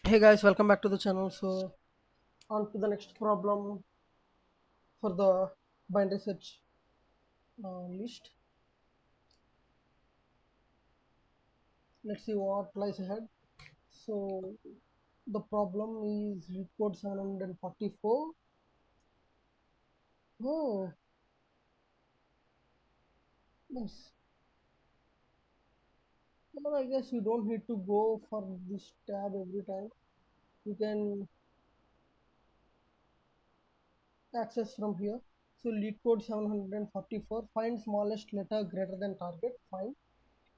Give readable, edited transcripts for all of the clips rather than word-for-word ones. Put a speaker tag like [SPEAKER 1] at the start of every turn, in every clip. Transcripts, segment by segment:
[SPEAKER 1] Hey guys, welcome back to the channel. So on to the next problem for the binary search list. Let's see what lies ahead. So the problem is report 744. Oh, nice. Well, I guess you don't need to go for this tab every time. You can access from here. So lead code 744, find smallest letter greater than target. Fine.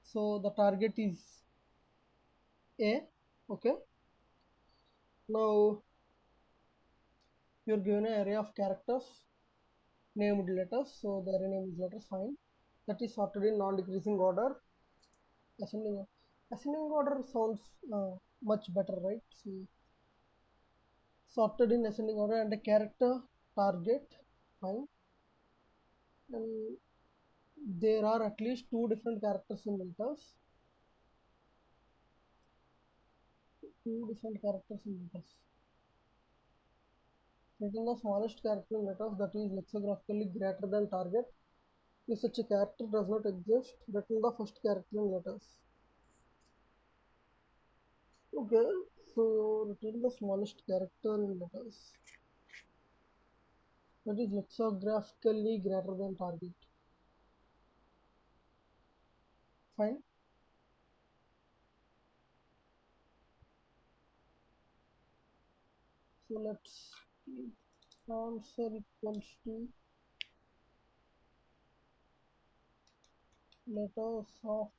[SPEAKER 1] So the target is A. Okay. Now you're given an array of characters named letters, so the array name is letters. Fine. That is sorted in non-decreasing order. Ascending order sounds much better, right? So sorted in ascending order and a character target. Fine. And there are at least two different characters in letters. Two different characters in letters. Written the smallest character in letters that is lexicographically greater than target. If such a character does not exist, written the first character in letters. Okay, so return the smallest character in letters. That is lexicographically greater than target. Fine. So let's answer equals to letters of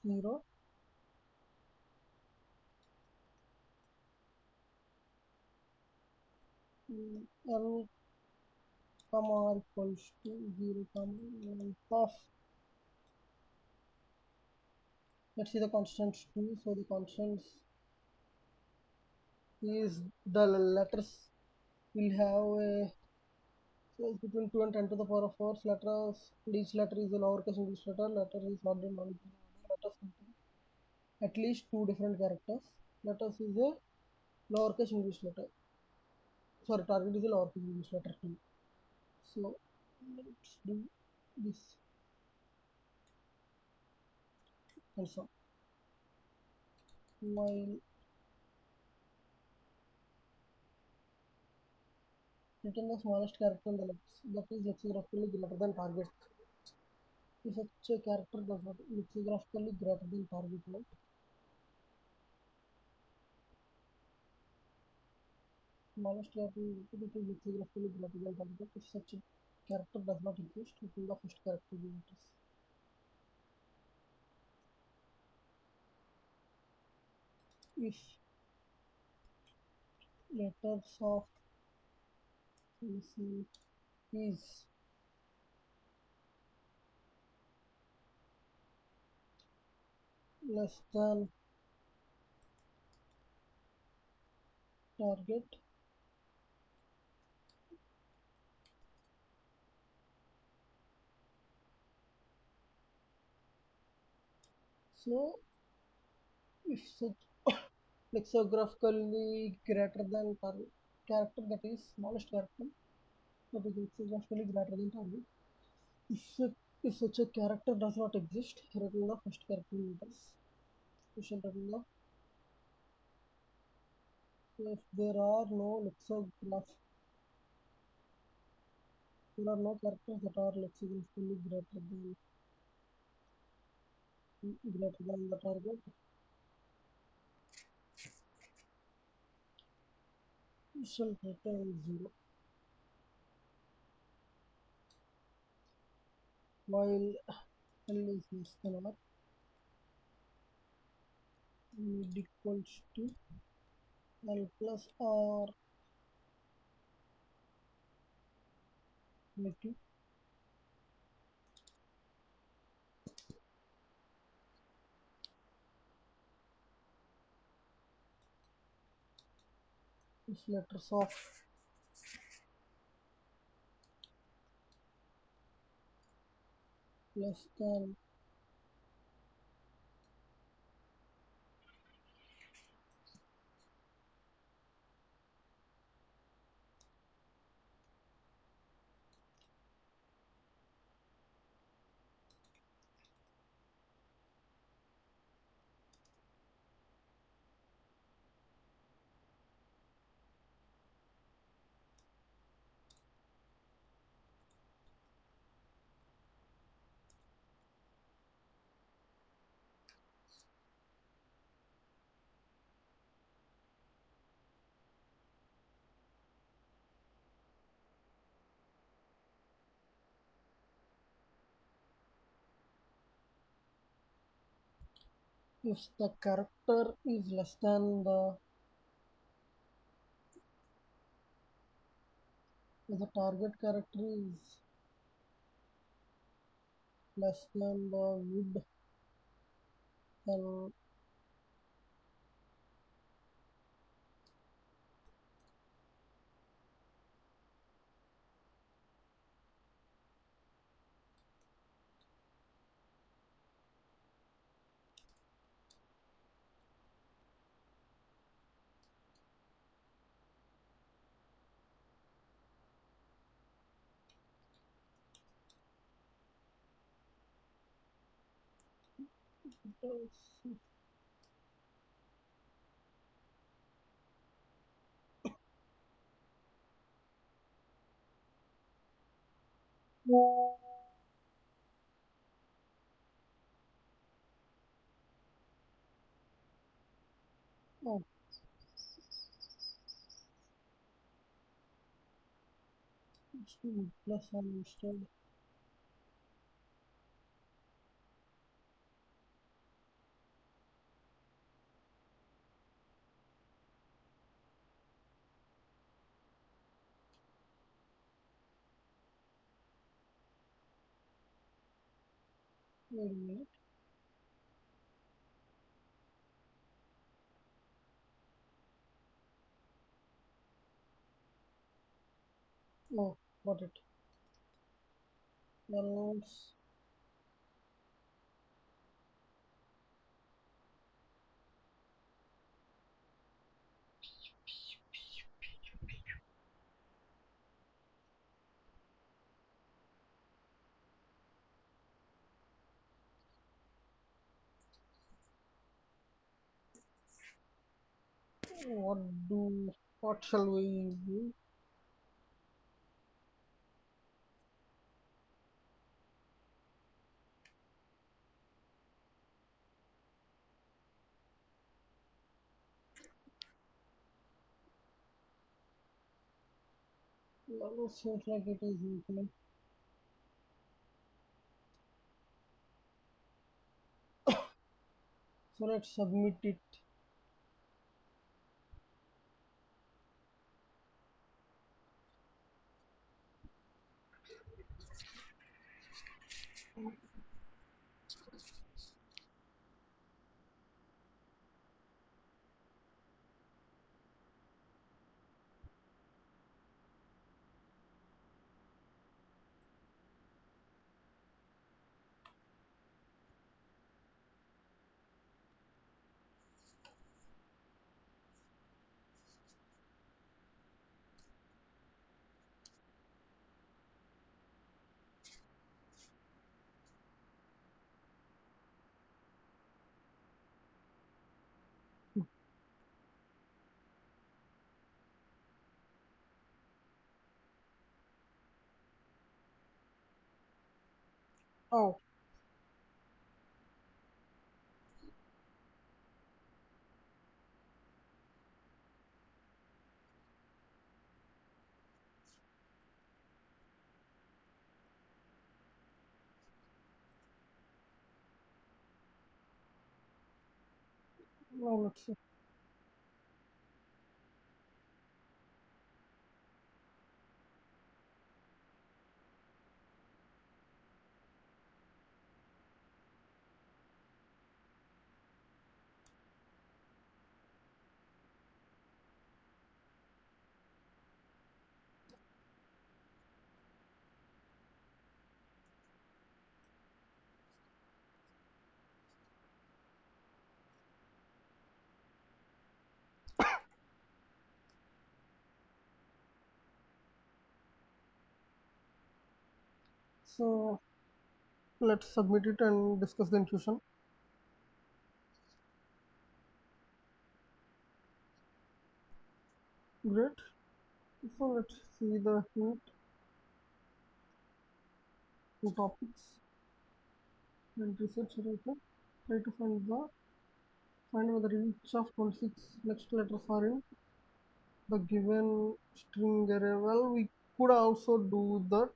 [SPEAKER 1] 0. L comma r equals to 0 comma length of. Let's see the constants too. So the constants is the letters will have a. So it's between 2 and 10 to the power of 4 letters. Each letter is a lowercase English letter. Letter is not in non letters contain at least two different characters. Letters is a lowercase English letter. Sorry, target is a lowercase English letter too. So let's do this and so while written the smallest character in the letters that is lexicographically greater than target. If such a character does not lexicographically greater than target, right? Smallest character that is lexicographically greater than target. If such a character does not exist, within the first character in the letters. If letters of is less than target, so if such lexicographically greater than target character that is smallest character that is lexicographically greater than target. If, if such a character does not exist, written the first character in letters. We shall written the so if there are no lexicograph there are no characters that are lexicographically greater than the target, we shall return 0. While L is less than R, mid equals to L plus R negative. If letters of less If the character is less than the target character is less than the wood, then oh, it's two plus one instead. Wait a minute. Oh, got it. Else, what do what shall we do? Well, seems like it is equal. So let's submit it. Oh, now let's see. So let's submit it and discuss the intuition. Great. So let's see the hint to topics and research writer. Try to find whether each of 26 next letters are in the given string array. Well, we could also do that.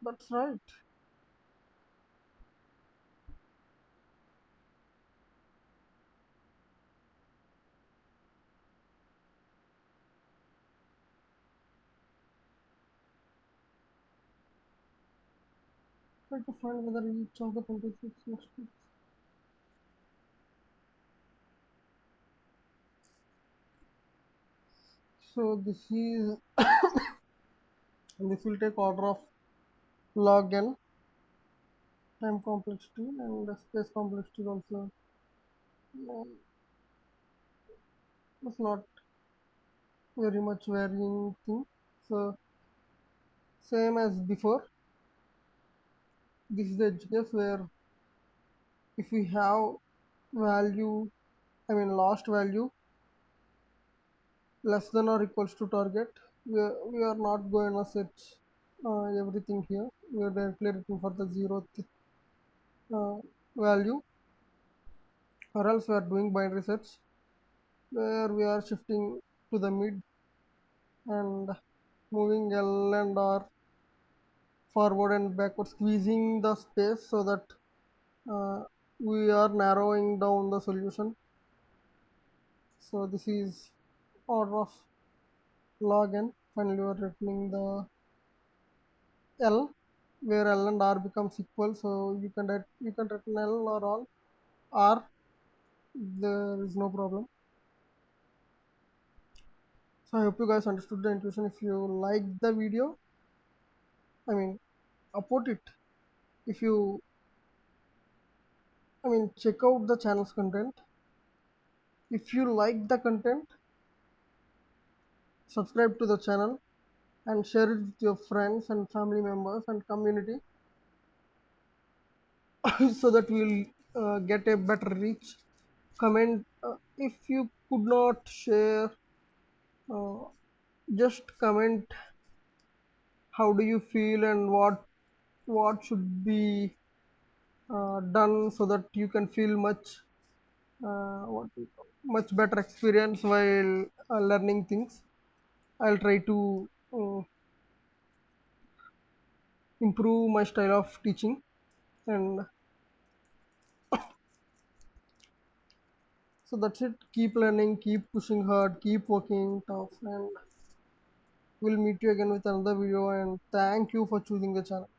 [SPEAKER 1] That's right. Try to find whether each of the 26 must be. So this will take order of log n, time complexity, and the space complexity also. It's not very much varying thing. So same as before, this is the edge case where if we have value, I mean lost value less than or equals to target, we are not going to set everything here. We are directly looking for the zeroth uh, value, or else we are doing binary search where we are shifting to the mid and moving L and R forward and backward, squeezing the space so that uh, we are narrowing down the solution. So this is order of log n. Finally, we are returning the L, where L and R becomes equal. So you can return L or all R. There is no problem. So I hope you guys understood the intuition. If you like the video, I mean, upvote it. If you, I mean, check out the channel's content. If you like the content, subscribe to the channel and share it with your friends and family members and community so that we'll get a better reach. Comment if you could not share, uh, just comment how do you feel and what should be done so that you can feel what much better experience while learning things. I'll try to improve my style of teaching, and so that's it. Keep learning, keep pushing hard, keep working tough, and we'll meet you again with another video. And thank you for choosing the channel.